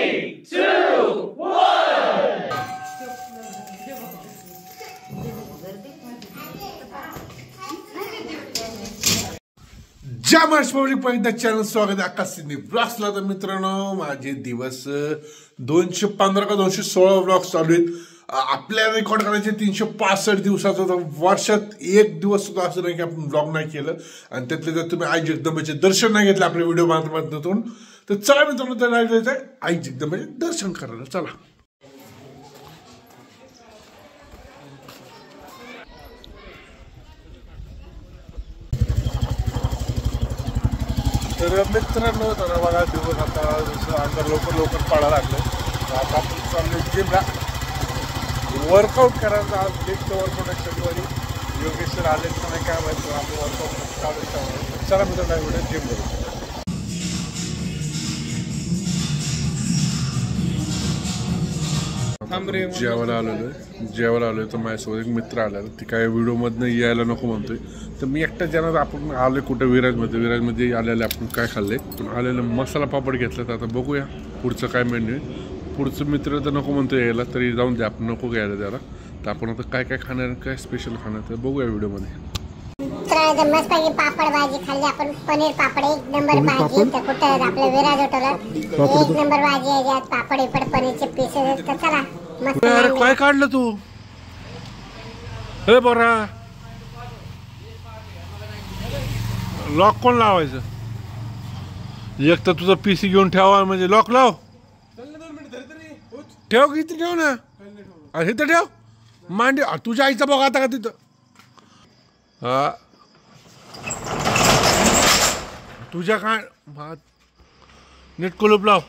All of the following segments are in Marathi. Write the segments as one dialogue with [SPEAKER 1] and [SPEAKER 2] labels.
[SPEAKER 1] 3, 2, 1.
[SPEAKER 2] जय महाराष्ट्र पब्लिक पॉइंट चॅनल स्वागत आहे आकाश सिंधी ब्लॉग्सला। तर मित्रांनो माझे दिवस 215 का 216 ब्लॉग्स चालू आहेत। आपल्या रेकॉर्ड करायचे 365 दिवसाचा, तर वर्षात एक दिवस सुद्धा असं नाही की आपण ब्लॉग नाही केलं। आणि त्यातले जर तुम्ही आई जगदंबेचे दर्शन नाही घेतले आपल्या व्हिडिओ माध्यमातून, तर चला मित्रांनो त्याला जायचं आहे आई जगदंबेचे दर्शन करायला। चला तर मित्रांनो, तर बघा दिवस आता जसं अंतर लवकर पडायला लागलं। आता आपण चाललो जिमला वर्कआउट करायचं। आज लेगचं वर्कआउट आहे शनिवारी। योगेश सर आले तर नाही काय माहिती, आपण वर्कआउट चालू ठेवणार। चला मित्रांनो व्हिडिओ जिम करू। जेवायला आलोय तर माझ्यासोबत एक मित्र आलेला, ती काय व्हिडिओमधनं यायला नको म्हणतोय। तर मी एकटा जाणार। आपण आलोय कुठं विराजमध्ये आलेलं आपण काय खाल्ले, पण आलेलं मसाला पापड घेतला। तर आता बघूया पुढचं काय मेन्यू आहे। पुढचं मित्र तर नको म्हणतो यायला, तरी जाऊन द्या, आपण नको घ्यायला त्याला। तर आपण आता काय काय खाणार, काय स्पेशल खाणार ते बघूया व्हिडिओमध्ये।
[SPEAKER 3] मस्तपैकी पापड भाजी खाल्ली आपण, पनीर पापड एक नंबर भाजी। तर कुठं आपल्या विराज हॉटेलला एक नंबर भाजी आहे, ज्यात पापड इपड पनीरचे पीसेस। तर चला मस्त।
[SPEAKER 2] अरे काय काढलं तू? हे बरा लॉक कोण लावायचं? एक तर तुझा पीसी घेऊन ठेवा, म्हणजे लॉक लाव। ठेव की ठेव ना, अरे तर ठेव मांडी। तुझ्या आईचा बघा आता का तिथं? हा तुझ्या काय नीट कुलूप लाव।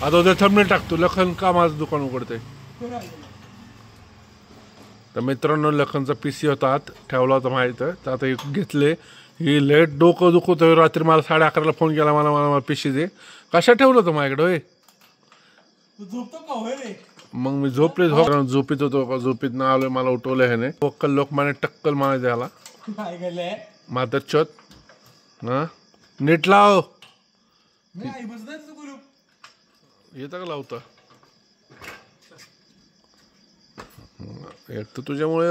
[SPEAKER 2] आता उद्या थंबनेल टाकतो, लखन का माझं दुकान उघडते। तर मित्रांनो लखनचा पीसी होता आत ठेवला होता माहित आहे। तर आता घेतले, ही लेट डोकं दुखत होय। रात्री मला 11:30ला फोन केला, मला पीसी दे। कशा ठेवलं होतं माझ्याकडे होय? मग मी झोपीत होतो, झोपीत ना आलोय, मला उठवलं ह्याने। वक्कल लोकमाने टक्कल मला द्याला मातर चोत। हा नीट लाव, येतं का लावता? एक तर तुझ्यामुळे